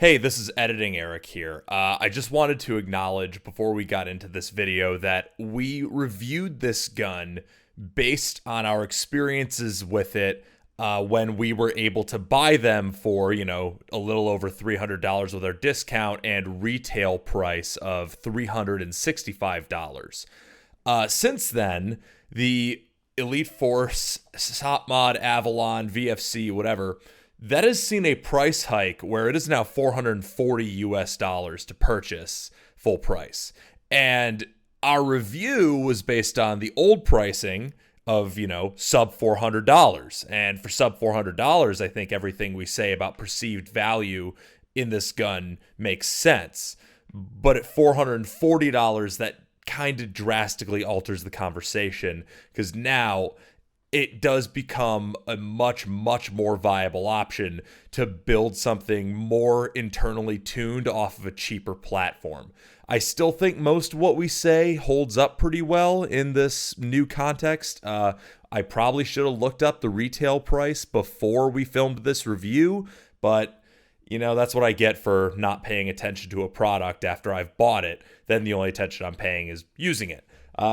Hey, this is Editing Eric here. I just wanted to acknowledge before we got into this video that we reviewed this gun based on our experiences with it when we were able to buy them for, a little over $300 with our discount and retail price of $365. Since then, the Elite Force, SOPMOD, Avalon, VFC, whatever, that has seen a price hike where it is now $440 to purchase full price. And our review was based on the old pricing of, sub $400. And for sub $400, I think everything we say about perceived value in this gun makes sense. But at $440, that kind of drastically alters the conversation, because now it does become a much, much more viable option to build something more internally tuned off of a cheaper platform. I still think most of what we say holds up pretty well in this new context. I probably should have looked up the retail price before we filmed this review, but that's what I get for not paying attention to a product after I've bought it. Then the only attention I'm paying is using it.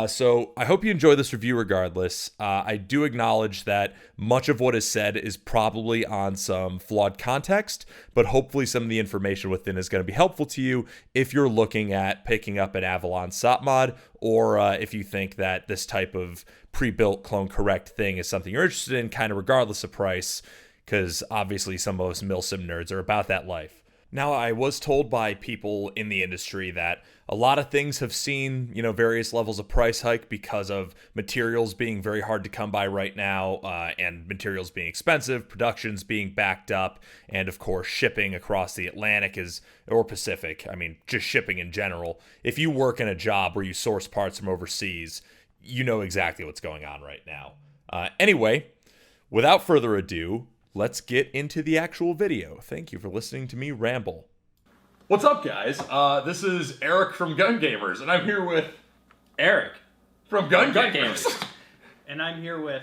So I hope you enjoy this review regardless. I do acknowledge that much of what is said is probably on some flawed context, but hopefully some of the information within is going to be helpful to you if you're looking at picking up an Avalon SOPMOD, or if you think that this type of pre-built clone correct thing is something you're interested in, kind of regardless of price, because obviously some of us Milsim nerds are about that life. Now, I was told by people in the industry that a lot of things have seen, various levels of price hike because of materials being very hard to come by right now, and materials being expensive, productions being backed up, and of course, shipping across the Atlantic or Pacific. I mean, just shipping in general. If you work in a job where you source parts from overseas, you know exactly what's going on right now. Anyway, without further ado, let's get into the actual video. Thank you for listening to me ramble. What's up, guys? This is Eric from Gun Gamers, and I'm here with Eric from Gun Gamers. And I'm here with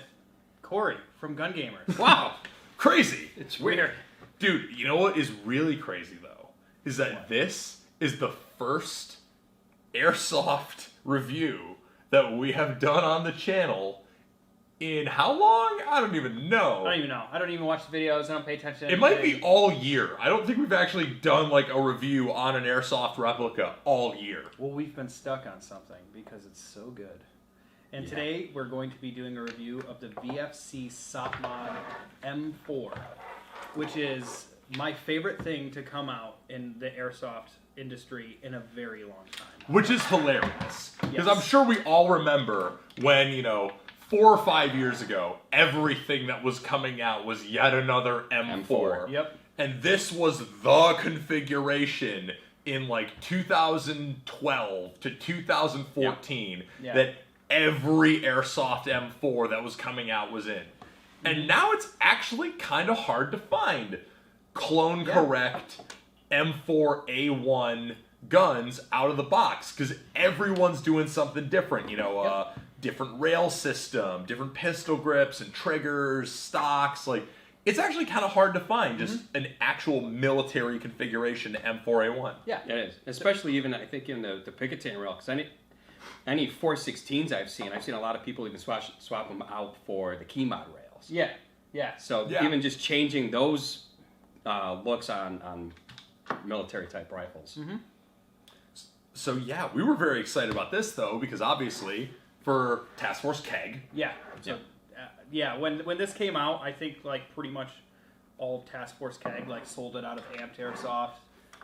Corey from Gun Gamers. Wow, crazy. It's weird. Dude, you know what is really crazy, though? Is that This is the first Airsoft review that we have done on the channel in how long? I don't even know. I don't even watch the videos. I don't pay attention to anything. It might be all year. I don't think we've actually done like a review on an Airsoft replica all year. Well, we've been stuck on something because it's so good. And today we're going to be doing a review of the VFC SOPMOD M4, which is my favorite thing to come out in the Airsoft industry in a very long time. Which is hilarious. Because Yes. I'm sure we all remember when, 4 or 5 years ago, everything that was coming out was yet another M4. Yep. And this was the configuration in like 2012 to 2014 that every Airsoft M4 that was coming out was in. And now it's actually kind of hard to find clone correct M4A1 guns out of the box, because everyone's doing something different, different rail system, different pistol grips and triggers, stocks. Like, it's actually kind of hard to find just an actual military configuration to M4A1. Yeah, it is. Especially even, I think, in the Picatinny rail, because any 416s I've seen a lot of people even swap them out for the key mod rails. Yeah. Yeah. So even just changing those looks on military type rifles. Mm-hmm. So yeah, we were very excited about this though, because obviously for Task Force Keg. Yeah. So, when this came out, I think like pretty much all of Task Force Keg sold it out of Amped Airsoft.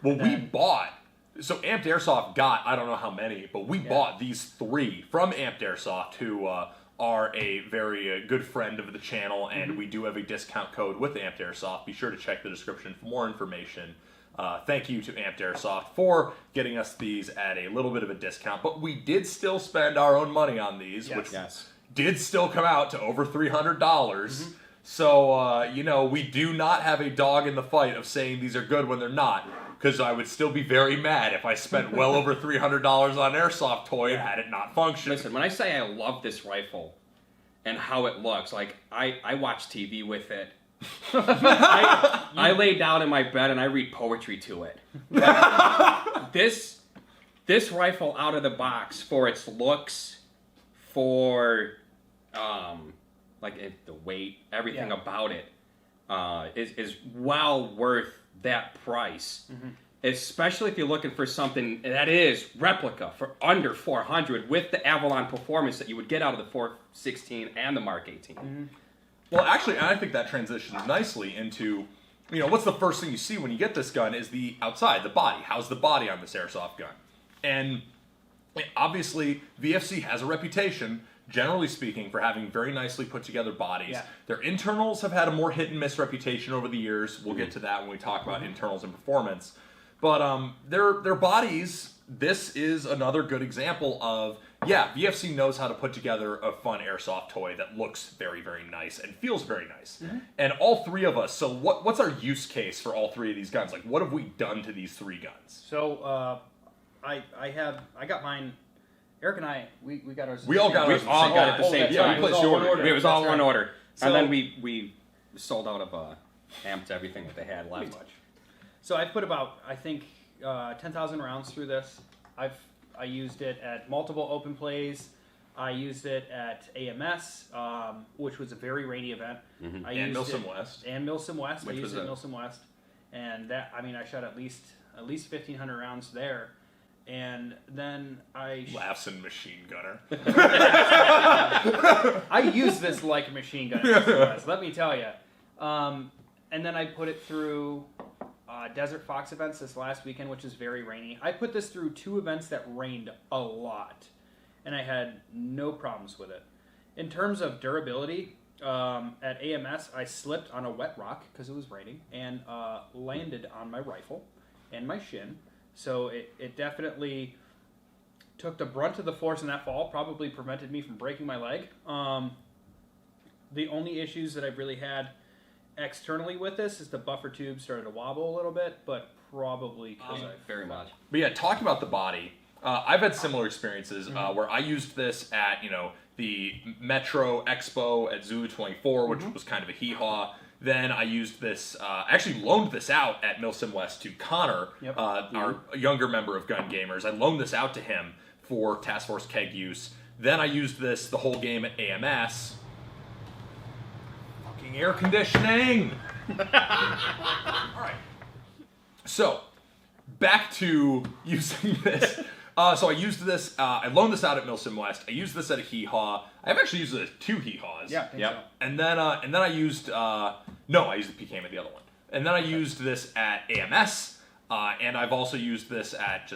Well, we bought. So Amped Airsoft got, I don't know how many, but we bought these 3 from Amped Airsoft, who are a very good friend of the channel, and we do have a discount code with Amped Airsoft. Be sure to check the description for more information. Thank you to Amped Airsoft for getting us these at a little bit of a discount, but we did still spend our own money on these, which did still come out to over $300. So, we do not have a dog in the fight of saying these are good when they're not, because I would still be very mad if I spent well over $300 on an Airsoft toy and had it not function. Listen, when I say I love this rifle and how it looks, I watch TV with it I lay down in my bed and I read poetry to it. This rifle out of the box, for its looks, for the weight, everything about it, is well worth that price. Mm-hmm. Especially if you're looking for something that is replica for under 400 with the Avalon performance that you would get out of the 416 and the Mark 18. Mm-hmm. Well, actually, I think that transitions nicely into, what's the first thing you see when you get this gun is the outside, the body. How's the body on this airsoft gun? And obviously, VFC has a reputation, generally speaking, for having very nicely put together bodies. Yeah. Their internals have had a more hit and miss reputation over the years. We'll get to that when we talk about internals and performance. But their bodies, this is another good example of, VFC knows how to put together a fun airsoft toy that looks very, very nice and feels very nice. Mm-hmm. And all three of us, so what's our use case for all three of these guns? Like, what have we done to these three guns? So, I got mine. Eric and I, we got ours. We all got ours. We all got it at the same time. Yeah, we placed your order. It was all one order. So, and then we sold out of amped everything that they had left. So I put about, I think, 10,000 rounds through this. I used it at multiple open plays. I used it at AMS, which was a very rainy event. Mm-hmm. And Milsim West. And Milsim West. I used it at a... Milsim West. And that, I shot at least 1,500 rounds there. And then I... Laughs and machine gunner. I use this like a machine gunner, let me tell you. And then I put it through Desert Fox events this last weekend, which is very rainy. I put this through 2 events that rained a lot, and I had no problems with it. In terms of durability, at AMS, I slipped on a wet rock because it was raining and landed on my rifle and my shin. So it definitely took the brunt of the force in that fall, probably prevented me from breaking my leg. The only issues that I've really had externally with this is the buffer tube started to wobble a little bit, but probably because very much. But yeah, talking about the body, I've had similar experiences where I used this at the Metro Expo at Zulu 24, which was kind of a hee-haw. Then I used this, actually loaned this out at Milsim West to Connor, our younger member of Gun Gamers. I loaned this out to him for Task Force Keg use. Then I used this the whole game at AMS. Fucking air conditioning! Alright. So, back to using this. So I used this, I loaned this out at Milsim West. I used this at a hee-haw. I've actually used it at 2 hee-haws. Yeah, so. And then I used, I used the PKM at the other one. And then I used this at AMS, and I've also used this at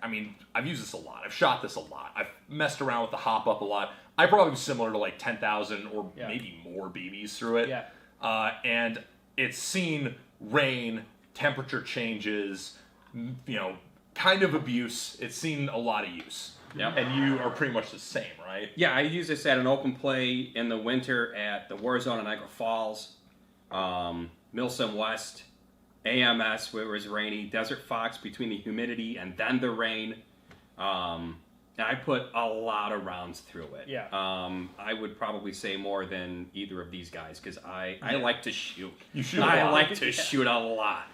I've used this a lot. I've shot this a lot. I've messed around with the hop-up a lot. I probably was similar to like 10,000 or maybe more BBs through it. Yeah. And it's seen rain, temperature changes, kind of abuse. It's seen a lot of use. Yep. And you are pretty much the same, right? Yeah, I use this at an open play in the winter at the Warzone in Niagara Falls, Milsim West, AMS where it was rainy, Desert Fox between the humidity and then the rain. And I put a lot of rounds through it. Yeah. I would probably say more than either of these guys because I like to shoot. You shoot a lot. I like to shoot a lot.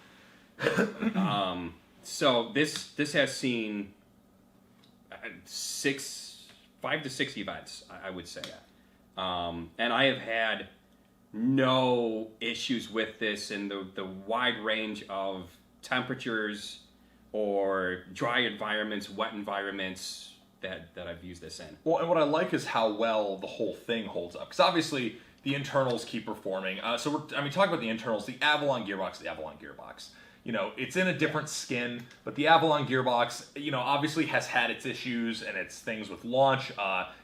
So this has seen 5 to 6 events, I would say. And I have had no issues with this in the wide range of temperatures or dry environments, wet environments that I've used this in. Well, and what I like is how well the whole thing holds up. Because obviously the internals keep performing. Talking about the internals, the Avalon gearbox, it's in a different skin, but the Avalon gearbox, obviously has had its issues and its things with launch.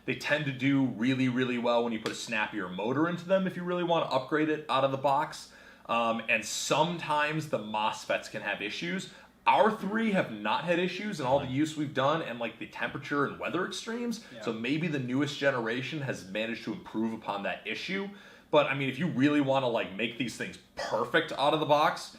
They tend to do really, really well when you put a snappier motor into them if you really want to upgrade it out of the box. And sometimes the MOSFETs can have issues. Our 3 have not had issues in all the use we've done and like the temperature and weather extremes. Yeah. So maybe the newest generation has managed to improve upon that issue. But if you really want to make these things perfect out of the box,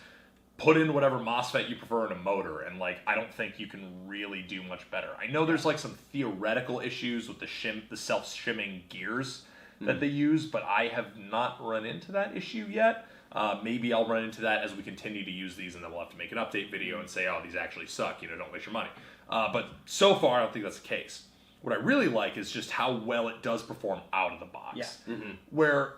put in whatever MOSFET you prefer in a motor, and I don't think you can really do much better. I know there's some theoretical issues with the self-shimming gears that they use, but I have not run into that issue yet. Maybe I'll run into that as we continue to use these, and then we'll have to make an update video and say, oh, these actually suck, don't waste your money. But so far, I don't think that's the case. What I really like is just how well it does perform out of the box. Yeah. Where,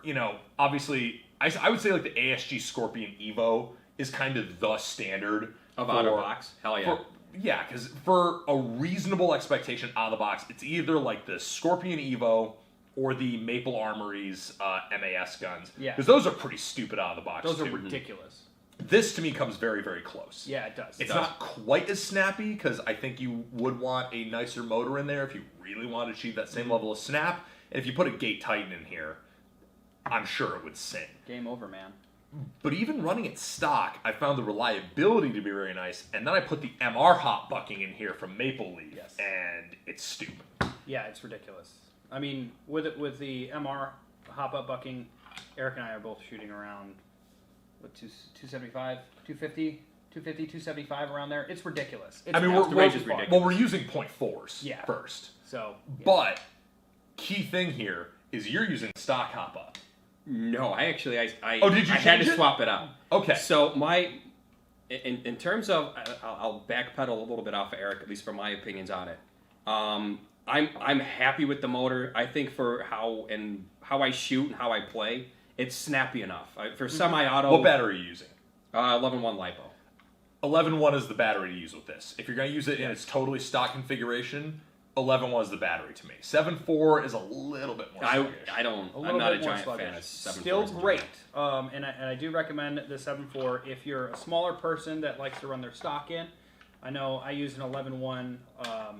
obviously, I would say like the ASG Scorpion Evo is kind of the standard Of out of box? Hell yeah. Yeah, because for a reasonable expectation out of the box, it's either like the Scorpion Evo or the Maple Armory's MAS guns. Yeah. Because those are pretty stupid out of the box, Those too. are ridiculous. This, to me, comes very, very close. Yeah, it does. It's not quite as snappy, because I think you would want a nicer motor in there if you really want to achieve that same level of snap. And if you put a Gate Titan in here, I'm sure it would sing. Game over, man. But even running it stock, I found the reliability to be very nice. And then I put the MR hot bucking in here from Maple Leaf, Yes. and it's stupid. Yeah, it's ridiculous. I mean, with the MR hop-up bucking, Eric and I are both shooting around, 275, 250, 275 around there. It's ridiculous. It's The range is ridiculous. Well, we're using .4s first. So, yeah. But key thing here is you're using stock hop up. No, I did you I had change to it? swap it out. Okay. So in terms of, I'll backpedal a little bit off of Eric, at least for my opinions on it. I'm happy with the motor. I think for how I shoot and how I play, it's snappy enough. For semi-auto, What battery are you using? 11.1 LiPo. 11.1 is the battery to use with this. If you're going to use it in its totally stock configuration, 11.1 is the battery to me. 7.4 is a little bit more sluggish. I'm not a giant fan of 7.4. Still great. And I do recommend the 7.4 if you're a smaller person that likes to run their stock in. I know I use an 11.1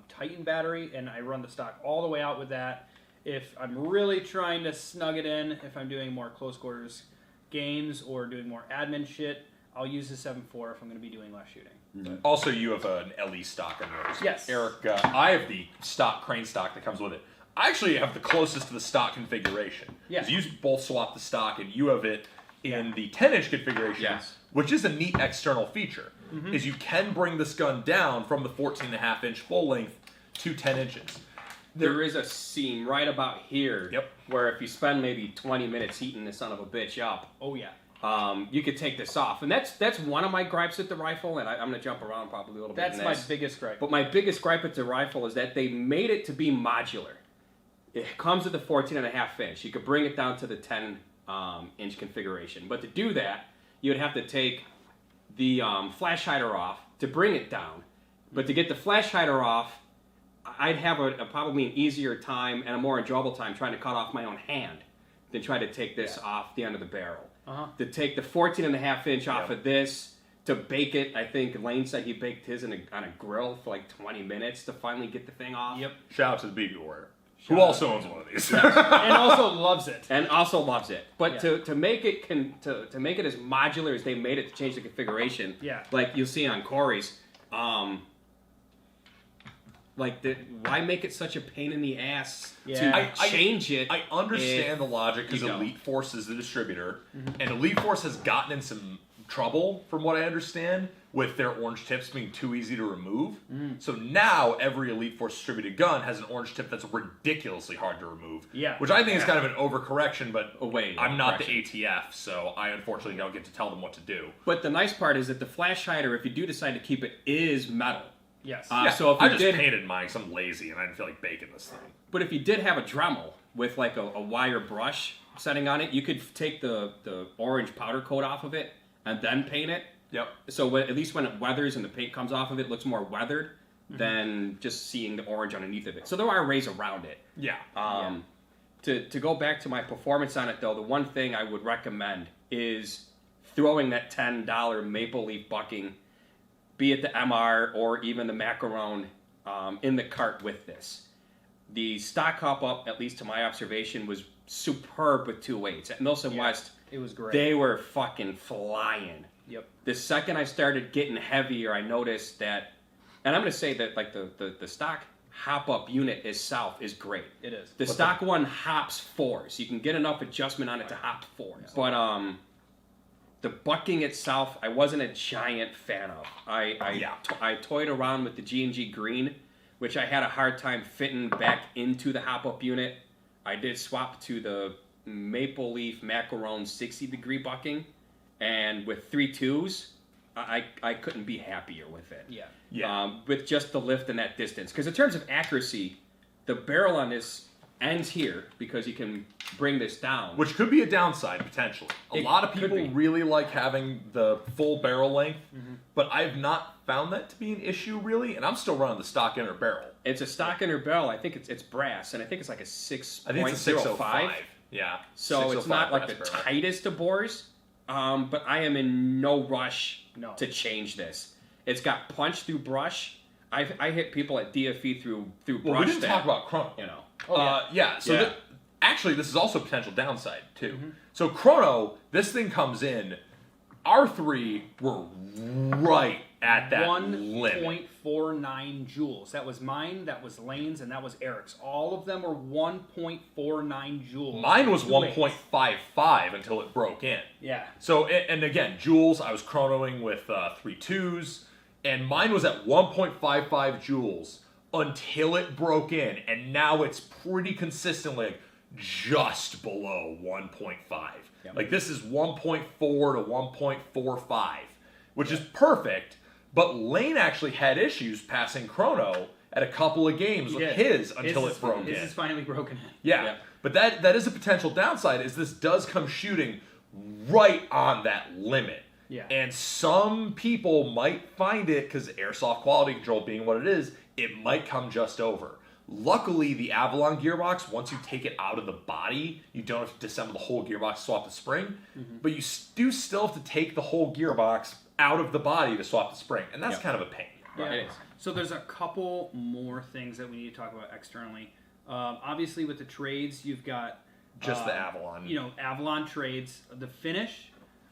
Titan battery, and I run the stock all the way out with that. If I'm really trying to snug it in, if I'm doing more close quarters games or doing more admin shit, I'll use the 7.4 if I'm going to be doing less shooting. Mm-hmm. Also, you have an LE stock on yours. Yes. Eric, I have the stock crane stock that comes with it. I actually have the closest to the stock configuration. Yeah. Because you both swap the stock, and you have it in the 10-inch configuration, Yes. which is a neat external feature. Is you can bring this gun down from the 14.5-inch full length to 10 inches. There is a seam right about here. Yep. Where if you spend maybe 20 minutes heating this son of a bitch up, Oh, yeah. you could take this off. And that's one of my gripes with the rifle, and I'm going to jump around probably a little bit That's in my this. biggest gripe. But my biggest gripe with the rifle is that they made it to be modular. It comes with a 14.5 inch. You could bring it down to the 10 inch configuration. But to do that, you would have to take the flash hider off to bring it down. But to get the flash hider off, I'd have probably an easier time and a more enjoyable time trying to cut off my own hand than try to take this off the end of the barrel. To take the 14.5 inch off of this, to bake it, I think Lane said he baked his on a grill for like 20 minutes to finally get the thing off. Yep. Shout out to the BB Warrior, who also owns one of these. And also loves it. And also loves it, but Yeah. to make it to make it as modular as they made it to change the configuration, Yeah. like you'll see on Corey's, why make it such a pain in the ass Yeah. to change it? I understand the logic because you don't. Elite Force is the distributor, and Elite Force has gotten in some trouble, from what I understand, with their orange tips being too easy to remove. So now every Elite Force distributed gun has an orange tip that's ridiculously hard to remove. Yeah. Which I think is kind of an overcorrection, but Wait, I'm not the overcorrection. ATF, so I unfortunately don't get to tell them what to do. But the nice part is that the flash hider, if you do decide to keep it, is metal. Yes. So if I you just did, painted mine because I'm lazy and I didn't feel like baking this thing. but if you did have a Dremel with like a wire brush setting on it, you could take the orange powder coat off of it and then paint it. Yep. So at least when it weathers and the paint comes off of it, it looks more weathered than just seeing the orange underneath of it. So there are ways around it. Yeah. To go back to my performance on it, though, the one thing I would recommend is throwing that $10 Maple Leaf bucking, be it the MR or even the Macaron, in the cart with this. The stock hop up, at least to my observation, was superb with 2.8s. At Milsim West, It was great. they were fucking flying. Yep. The second I started getting heavier, I noticed that, and I'm going to say that like the stock hop up unit itself is great. It is. The stock one hops 4s. You can get enough adjustment on it to hop 4s. But the bucking itself, I wasn't a giant fan of. I toyed around with the G&G Green, which I had a hard time fitting back into the hop up unit. I did swap to the Maple Leaf Macaron 60-degree bucking, And with 3.2s, I couldn't be happier with it. Yeah. With just the lift and that distance. Because in terms of accuracy, the barrel on this ends here because you can bring this down. Which could be a downside, potentially. A lot of people really like having the full barrel length, but I've not found that to be an issue, really, and I'm still running the stock inner barrel. It's a stock inner barrel. I think it's brass, and I think it's like a 6.05. I think it's a 605. Yeah. So it's not like the barrel. tightest of bores, but I am in no rush to change this. It's got punch through brush. I hit people at DFE through brush. Well, we didn't talk about chrono. You know. So actually, this is also a potential downside, too. So chrono, this thing comes in, our 3 were right at that limit. 1.49 joules. That was mine, that was Lane's, and that was Eric's. All of them were 1.49 joules. Mine was 1.55 until it broke in. Yeah. So, and again, joules, I was chronoing with 3.2s, and mine was at 1.55 joules until it broke in, and now it's pretty consistently just below 1.5. Yep. Like this is 1.4 to 1.45, which is perfect, but Lane actually had issues passing chrono at a couple of games with his until it broke in. His is finally broken in. Yeah. But that is a potential downside, is this does come shooting right on that limit. Yeah. And some people might find it, because airsoft quality control being what it is, it might come just over. Luckily, the Avalon gearbox, once you take it out of the body, you don't have to disassemble the whole gearbox to swap the spring, but you do still have to take the whole gearbox out of the body to swap the spring, and that's kind of a pain. Yeah. It is. So there's a couple more things that we need to talk about externally. Obviously, with the trades, you've got Just the Avalon. Avalon trades. The finish,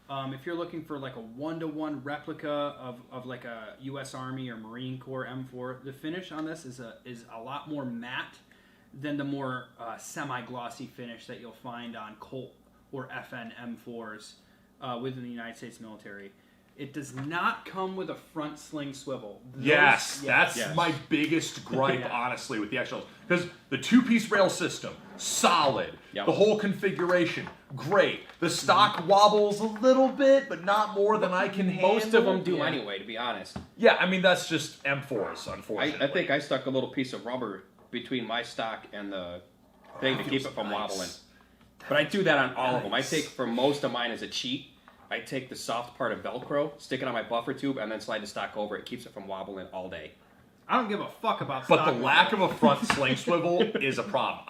if you're looking for like a 1-to-1 replica of like a U.S. Army or Marine Corps M4, the finish on this is a lot more matte than the more semi-glossy finish that you'll find on Colt or FN M4s within the United States military. It does not come with a front sling swivel. That's my biggest gripe, honestly, with the XLs. Because the two-piece rail system, solid. Yep. The whole configuration, great. The stock wobbles a little bit, but not more than I can handle. Most of them do anyway, to be honest. Yeah, I mean, that's just M4s, unfortunately. I think I stuck a little piece of rubber between my stock and the thing to keep it from wobbling. But I do that on all of them. I take, for most of mine as a cheat, I take the soft part of Velcro, stick it on my buffer tube, and then slide the stock over. It keeps it from wobbling all day. I don't give a fuck about But stock the lack of a front sling swivel is a problem.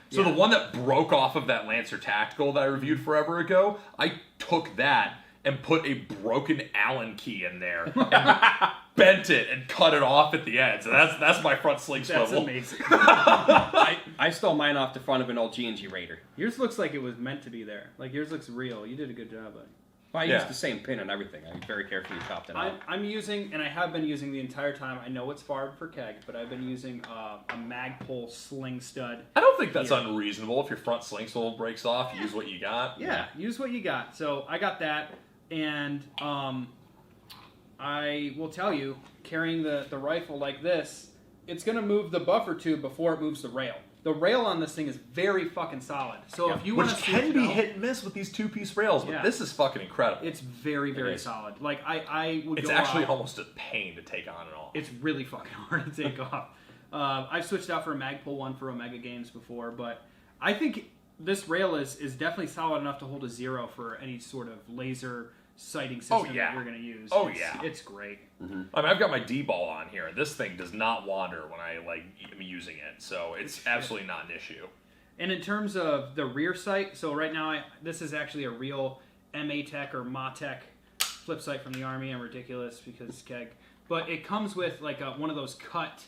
The one that broke off of that Lancer Tactical that I reviewed forever ago, I took that and put a broken Allen key in there and bent it and cut it off at the end. So that's my front sling swivel. That's amazing. I stole mine off the front of an old G&G Raider. Yours looks like it was meant to be there. Like, yours looks real. You did a good job, buddy. Well, I used the same pin and everything. I very carefully chopped it out. I'm using, and I have been using the entire time, I know it's far for keg, but I've been using a Magpul sling stud. I don't think that's unreasonable. If your front sling swivel breaks off, use what you got. Yeah, use what you got. So I got that, and I will tell you, carrying the rifle like this, it's going to move the buffer tube before it moves the rail. The rail on this thing is very fucking solid. So if you want to can be hit and miss with these two-piece rails, but this is fucking incredible. It's very, very solid. Like, I would It's go actually out, almost a pain to take on and off. It's really fucking hard to take off. I've switched out for a Magpul one for Omega Games before, but I think this rail is definitely solid enough to hold a 0 for any sort of laser sighting system that you're going to use. It's great. Mm-hmm. I mean, I've got my D-ball on here, and this thing does not wander when I am using it, so it's absolutely not an issue. And in terms of the rear sight, so right now this is actually a real MA-Tech or MA-Tech flip sight from the Army. I'm ridiculous because keg, but it comes with like one of those cut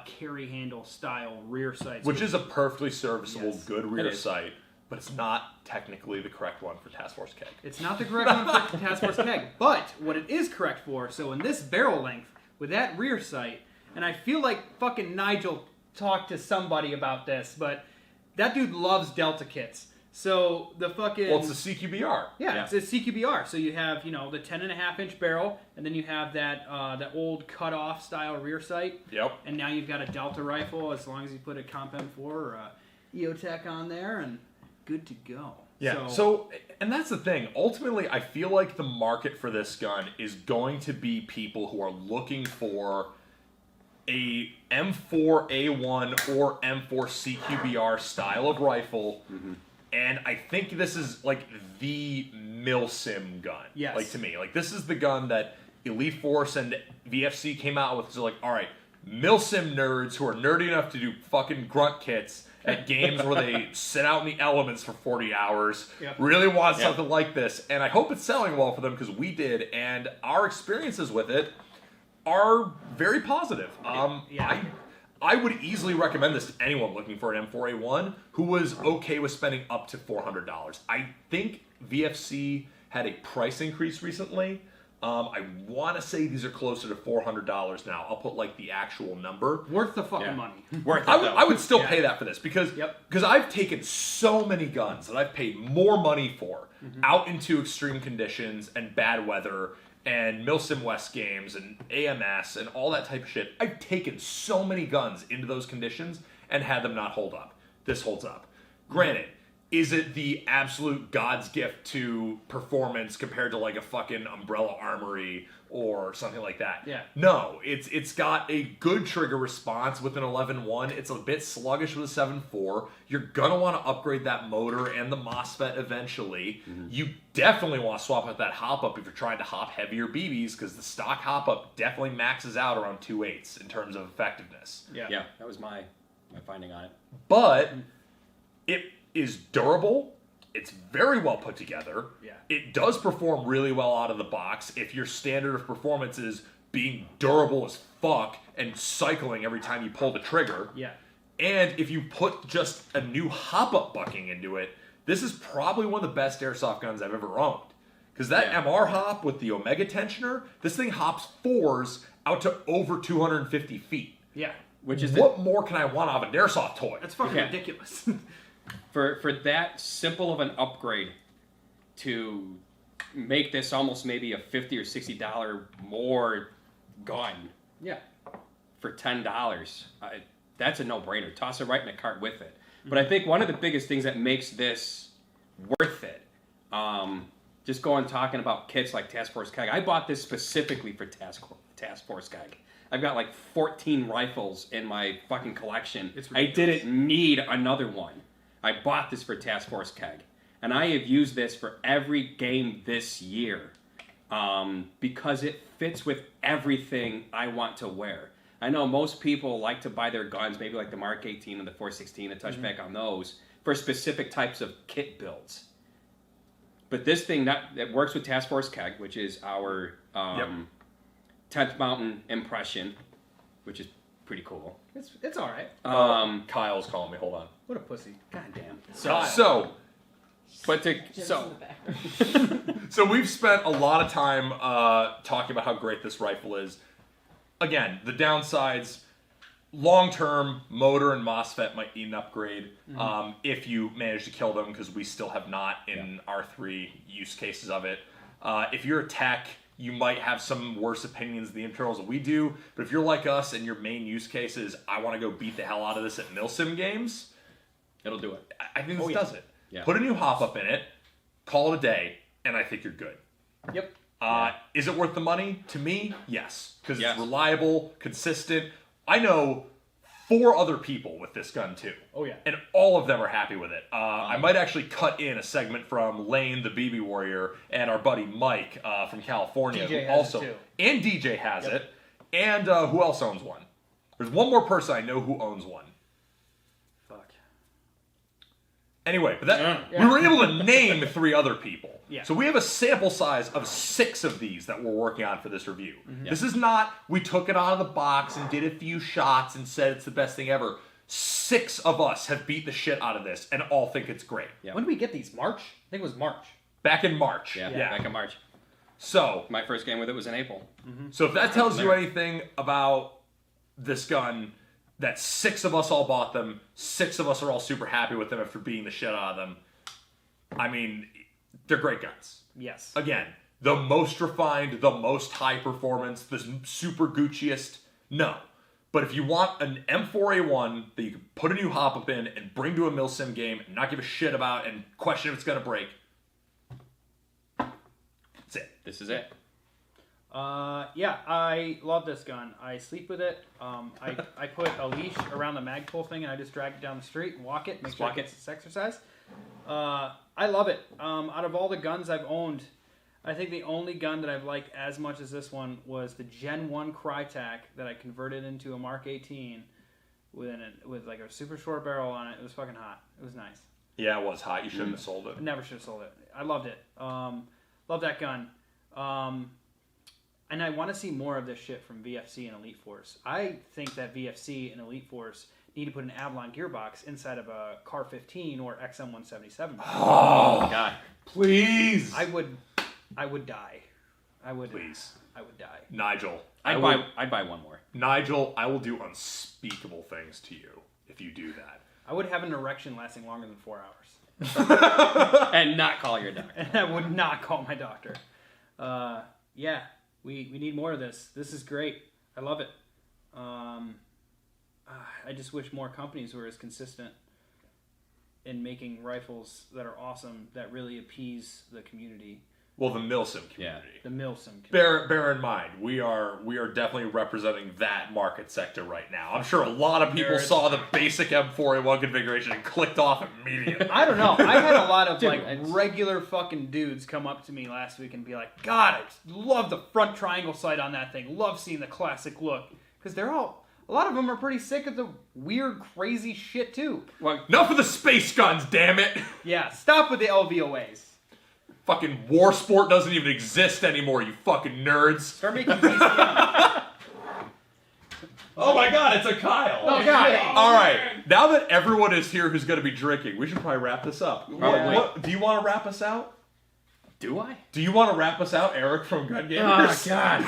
carry handle style rear sights, which is a perfectly serviceable, good rear sight. But it's not technically the correct one for Task Force Keg. It's not the correct one for Task Force Keg. But what it is correct for, so in this barrel length, with that rear sight, and I feel like fucking Nigel talked to somebody about this, but that dude loves Delta kits. So the fucking... Well, it's a CQBR. Yeah, it's a CQBR. So you have, the 10.5-inch barrel, and then you have that old cut-off style rear sight. Yep. And now you've got a Delta rifle, as long as you put a Comp M4 or a EOTech on there, and... good to go. Yeah. So, and that's the thing. Ultimately, I feel like the market for this gun is going to be people who are looking for a M4A1 or M4 CQBR style of rifle. And I think this is like the Milsim gun. Yes. Like to me, like this is the gun that Elite Force and VFC came out with. So like, all right, Milsim nerds who are nerdy enough to do fucking grunt kits at games where they sit out in the elements for 40 hours, really want something like this. And I hope it's selling well for them because we did. And our experiences with it are very positive. I would easily recommend this to anyone looking for an M4A1 who was okay with spending up to $400. I think VFC had a price increase recently. I want to say these are closer to $400 now. I'll put like the actual number. Worth the fucking money. Worth it, I would still pay that for this because Yep. I've taken so many guns that I've paid more money for out into extreme conditions and bad weather and Milsim West games and AMS and all that type of shit. I've taken so many guns into those conditions and had them not hold up. This holds up. Granted, is it the absolute God's gift to performance compared to like a fucking Umbrella Armory or something like that? Yeah. No, it's got a good trigger response with an 11.1. It's a bit sluggish with a 7.4. You're gonna want to upgrade that motor and the MOSFET eventually. You definitely want to swap out that hop up if you're trying to hop heavier BBs because the stock hop up definitely maxes out around 2.8s in terms of effectiveness. Yeah, that was my finding on it. But it is durable. It's very well put together. Yeah. It does perform really well out of the box. If your standard of performance is being durable as fuck and cycling every time you pull the trigger. Yeah. And if you put just a new hop-up bucking into it, this is probably one of the best airsoft guns I've ever owned. Because that MR hop with the Omega tensioner, this thing hops 4s out to over 250 feet. Yeah. Which is What more can I want out of an airsoft toy? That's fucking ridiculous. for that simple of an upgrade to make this almost maybe a $50 or $60 more gun Yeah. for $10, that's a no-brainer. Toss it right in the cart with it. But I think one of the biggest things that makes this worth it, just going talking about kits like Task Force Keg. I bought this specifically for Task Force Keg. I've got like 14 rifles in my fucking collection. I didn't need another one. I bought this for Task Force Keg. And I have used this for every game this year because it fits with everything I want to wear. I know most people like to buy their guns, maybe like the Mark 18 and the 416, a touchback on those, for specific types of kit builds. But this thing, that works with Task Force Keg, which is our 10th Mountain impression, which is pretty cool. It's all right. Kyle's calling me. Hold on. What a pussy. God damn. So we've spent a lot of time talking about how great this rifle is. Again, the downsides, long-term motor and MOSFET might need an upgrade if you manage to kill them, because we still have not in our 3 use cases of it. If you're a tech, you might have some worse opinions of the internals than we do, but if you're like us and your main use case is, I want to go beat the hell out of this at Milsim games, It'll do it. I think this does it. Yeah. Put a new hop-up in it, call it a day, and I think you're good. Yep. Is it worth the money? To me, yes. Because Yes. it's reliable, consistent. I know 4 other people with this gun, too. Oh, yeah. And all of them are happy with it. I might actually cut in a segment from Lane, the BB Warrior, and our buddy Mike from California. DJ who has also, it, too. And DJ has it. And who else owns one? There's one more person I know who owns one. Fuck. Anyway, but we were able to name 3 other people. Yeah. So we have a sample size of 6 of these that we're working on for this review. This is not, we took it out of the box and did a few shots and said it's the best thing ever. 6 of us have beat the shit out of this and all think it's great. Yeah. When did we get these? March? I think it was March. Back in March. Yeah, back in March. So My first game with it was in April. if that tells you anything about this gun, that 6 of us all bought them, 6 of us are all super happy with them after beating the shit out of them. I mean, they're great guns. Yes. Again, the most refined, the most high performance, the super Gucciest, no. But if you want an M4A1 that you can put a new hop-up in and bring to a Milsim game and not give a shit about and question if it's going to break, that's it. This is it. Yeah, I love this gun. I sleep with it. I put a leash around the mag pull thing and I just drag it down the street and walk it, make sure it gets its exercise. I love it. Out of all the guns I've owned, I think the only gun that I've liked as much as this one was the Gen 1 Crytac that I converted into a Mark 18 with like a super short barrel on it. It was fucking hot. It was nice. Yeah, it was hot. You shouldn't have sold it. I never should have sold it. I loved it. Love that gun. And I want to see more of this shit from VFC and Elite Force. I think that VFC and Elite Force need to put an Avalon gearbox inside of a Car 15 or XM177. Oh, God. Please. I would die. Please. I would die. Nigel. I'd buy one more. Nigel, I will do unspeakable things to you if you do that. I would have an erection lasting longer than 4 hours. And not call your doctor. And I would not call my doctor. Yeah, we need more of this. This is great. I love it. I just wish more companies were as consistent in making rifles that are awesome, that really appease the community. Well, the Milsim community. Yeah. The Milsim community. Bear in mind, we are definitely representing that market sector right now. I'm sure a lot of people saw the basic M4A1 configuration and clicked off immediately. I don't know. I had a lot of Dude, like regular fucking dudes come up to me last week and be like, "God, I love the front triangle sight on that thing. Love seeing the classic look." Because a lot of them are pretty sick of the weird, crazy shit too. Well, Enough of the space guns, damn it! Yeah, stop with the LVOAs. Fucking war sport doesn't even exist anymore, you fucking nerds. Start making PCM. Oh my god, it's a Kyle. Oh god. Alright, now that everyone is here who's going to be drinking, we should probably wrap this up. Probably. Do you want to wrap us out? do I? Do you want to wrap us out, Eric from Gun Gamers? Oh, God.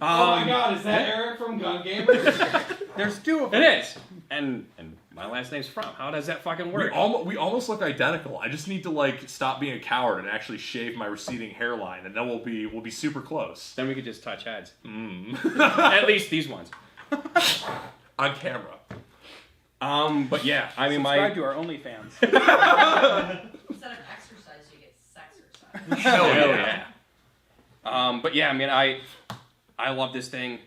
Oh my god, is that Eric from Gun Gamers? There's two of them. It is. And my last name's From. How does that fucking work? We almost look identical. I just need to like stop being a coward and actually shave my receding hairline, and then we'll be super close. Then we could just touch heads. At least these ones. On camera. But yeah, I mean, Subscribe to our OnlyFans. Instead of exercise, you get sexercise. Hell yeah. But yeah, I mean, I love this thing.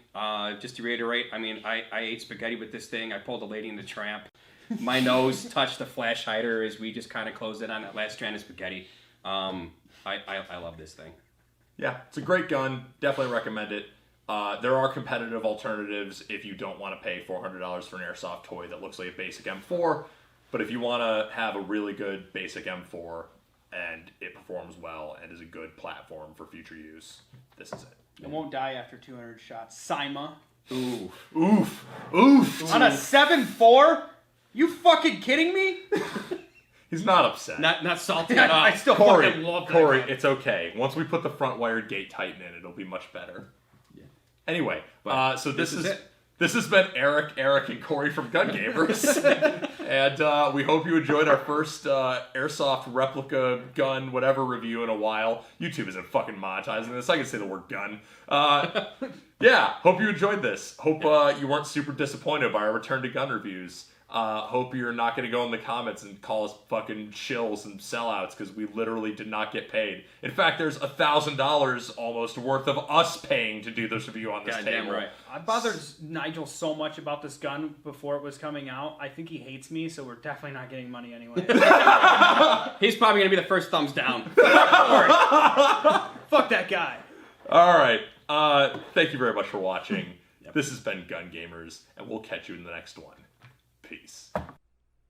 Just to reiterate, I mean, I ate spaghetti with this thing. I pulled a lady in the tramp. My nose touched the flash hider as we just kind of closed it on that last strand of spaghetti. I love this thing. Yeah, it's a great gun. Definitely recommend it. There are competitive alternatives if you don't want to pay $400 for an airsoft toy that looks like a basic M4. But if you want to have a really good basic M4 and it performs well and is a good platform for future use, this is it. It won't die after 200 shots. Sima. Ooh. Oof. Oof. On a 7.4? You fucking kidding me? He's not upset. Not salty at all. I still Corey, fucking love that. Corey, gun. it's okay. Once we put the front wired gate tighten in, it'll be much better. Yeah. Anyway, so this is it. This has been Eric, and Corey from Gun Gamers. And we hope you enjoyed our first airsoft replica gun whatever review in a while. YouTube isn't fucking monetizing this. I can say the word gun. Yeah, hope you enjoyed this. Hope you weren't super disappointed by our return to gun reviews. Hope you're not going to go in the comments and call us fucking shills and sellouts because we literally did not get paid. In fact, there's $1,000 almost worth of us paying to do this review on this Goddamn table. right. I bothered Nigel so much about this gun before it was coming out. I think he hates me, so we're definitely not getting money anyway. He's probably going to be the first thumbs down. Fuck that guy. All right. Thank you very much for watching. This has been Gun Gamers, and we'll catch you in the next one. Peace.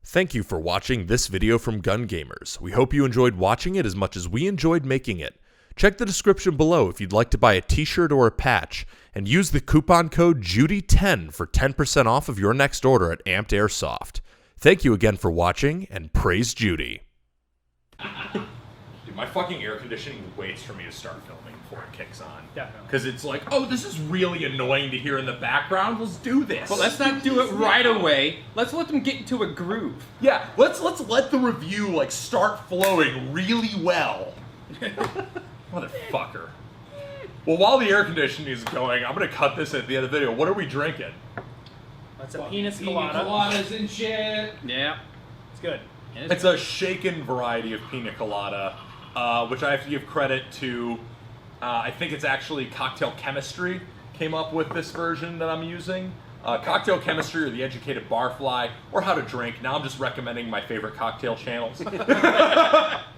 Thank you for watching this video from Gun Gamers. We hope you enjoyed watching it as much as we enjoyed making it. Check the description below if you'd like to buy a t-shirt or a patch, and use the coupon code JUDY10 for 10% off of your next order at Amped Airsoft. Thank you again for watching, and praise Judy. Dude, my fucking air conditioning waits for me to start filming before it kicks on. Definitely. Because it's like, oh, this is really annoying to hear in the background. Let's do this. But let's not do it right away. Let's let them get into a groove. Yeah, let's let the review like start flowing really well. Motherfucker. Well, while the air conditioning is going, I'm gonna cut this at the end of the video. What are we drinking? That's a Fucking penis pina colada. coladas and shit. Yeah. It's good. It's a shaken variety of pina colada, which I have to give credit to. I think it's actually Cocktail Chemistry came up with this version that I'm using. Cocktail Chemistry or The Educated Barfly or How to Drink. Now I'm just recommending my favorite cocktail channels.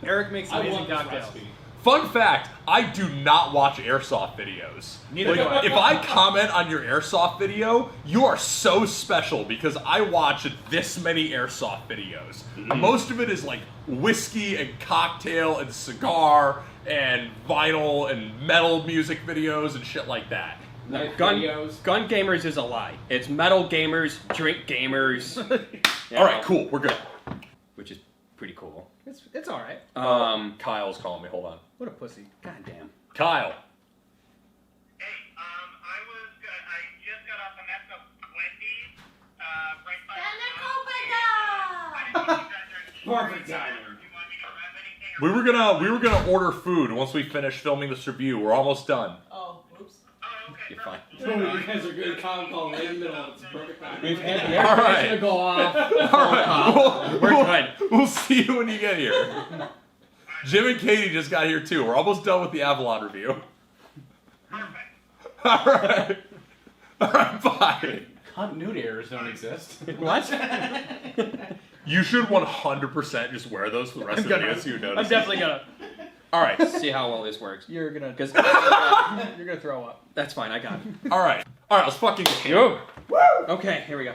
Eric makes I amazing want this cocktails. recipe. Fun fact, I do not watch Airsoft videos. Neither do I. If I comment on your Airsoft video, you are so special because I watch this many Airsoft videos. Most of it is like whiskey and cocktail and cigar and vinyl and metal music videos and shit like that. No, Knife gun videos. gamers is a lie. It's metal gamers, drink gamers. you All right, know, cool, we're good. Which is pretty cool. It's all right. Kyle's calling me, hold on. What a pussy. God damn. Kyle. Hey, I just got off a mess of Wendy's, right by Perfect timing. You want me to grab anything? We were gonna order food once we finish filming this review. We're almost done. Oh, oops. Oh, okay. You're fine. You guys are good. Con call right in the middle. It's perfect timing. We've had the All air right. conditioner go off. All right, We're good. We'll see you when you get here. Jim and Katie just got here too. We're almost done with the Avalon review. Perfect. All right. All right, bye. Continuity errors don't exist. What? You should 100% just wear those for the rest of the video so you I'm notice. definitely gonna. All right. See how well this works. You're gonna. 'Cause- You're gonna throw up. That's fine, I got it. All right. All right, let's fucking get Okay, here we go.